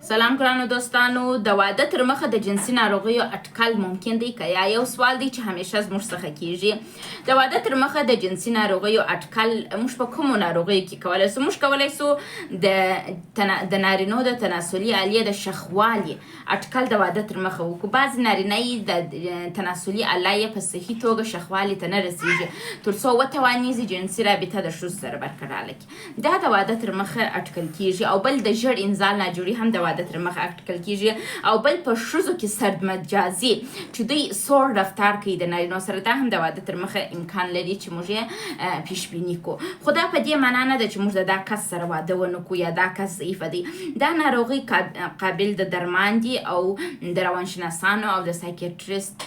سلام ګرانو دوستانو، د واده تر مخه د جنسي ناروغیو اټکل ممکن دی که یا یو سوال دی چې همیشه زموږ څخه کیږي. د واده تر مخه د جنسي ناروغیو اټکل موږ په کومو ناروغیو کې کولی سو؟ موږ کولی سو د نارینو د تناسلي آلیې د شخوالي اټکل د واده تر مخه وکړو. بعضې نارینه یې د تناسلي آله یې په صحي توګه شخوالي ته نه رسیږي تر څو وتوانیږي جنسي رابطه د ښځو سره برقراره کړي. دا د واده تر مخه اټکل کیږي. او بل د ژړ انزال ناجوړي هم د واده تر مخه اټکل کیږي. او بل په ښځو کې سردمجازي چې دوی سوړ رفتار کوي د نارینو سره، دا هم د واده تر مخه امکان لري چې موږ یې پیش بیني کړو. خو دا په دې معنا نه ده چې موږ د دا کس سره واده ونه کړو یا دا کس ضعیفه دی. دا ناروغي قابل د درمان دي او د روانشناسانو او د سایکیټریست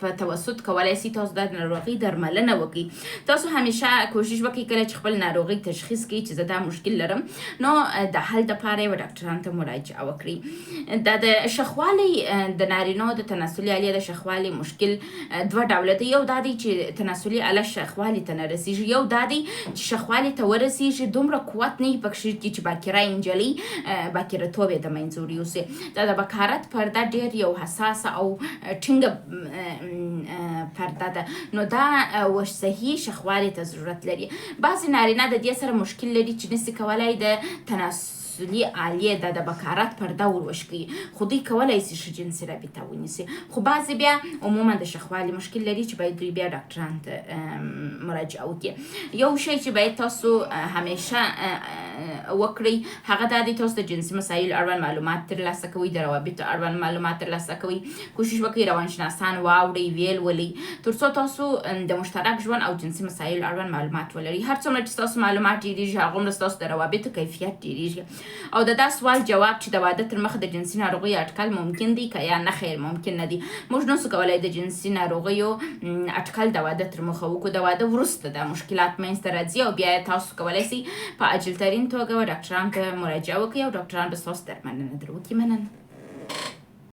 په توسط کولی سي تاسو د ناروغي درملنه وکړي. تاسو همیشه کوشش وکړئ کله چې خپل ناروغي تشخیص کړئ چې زه دا مشکل لرم، نو د حل دپاره یې ډاکټرانو ته مراجعه وکړئ. دا د شخوالي د نارینو د تناسلي آلې د شخوالي مشکل دوه ډوله دی. یو دا دی چې تناسلي آله شخوالي ته نه رسیږي، یو دا دی چې شخوالي ته ورسیږي دومره قوت نه وي پکښې چې باکره نجلۍ باکرهتوب یې د منځه ویوسي. دا د بکارت پرده ډېر یو حساسه او ټینګه پرده ده، نو دا صحي شخوالي ته ضرورت لري. بعضې نارینه د دې سره مشکل لري چې نسي کولی د تناسلي آلیې د بکارت پرده وروشکوي، خو دوی کولی سي ښه جنسي رابطه ونیسي. خو بعضې بیا عموما د شخوالي مشکل لري چې باید دوی بیا ډاکټرانو ته مراجعه وکړي. یو شی چې باید تاسو همیشه وکړئ هغه دا دی تاسو د جنسي مسایلو اړوند معلومات ترلاسه کوئ، د روابطو اړوند معلومات ترلاسه کوئ. کوشش وکړئ روانشناسان واورئ، ویل ولئ، تر څو تاسو د مشترک ژوند او جنسي مسایلو اړوند معلومات ولرئ. هر څومره چې تاسو معلومات ډېرېږي هغومره ستاسو د روابطو کیفیت ډېرېږي. او د دا سوال جواب چې د واده تر مخه د جنسي ناروغیو اټکل ممکن دی که یا نه خیر ممکن نه دی. موږ نسو کولی د جنسي ناروغیو اټکل د واده تر مخه وکړو. د واده وروسته د مشکلات منځته راځي او بیا تاسو کولی سئ په عاجل ترین توګه ډاکټرانو ته مراجعه وکړئ او ډاکټران به ستاسو درملنه در وکړي. مننه.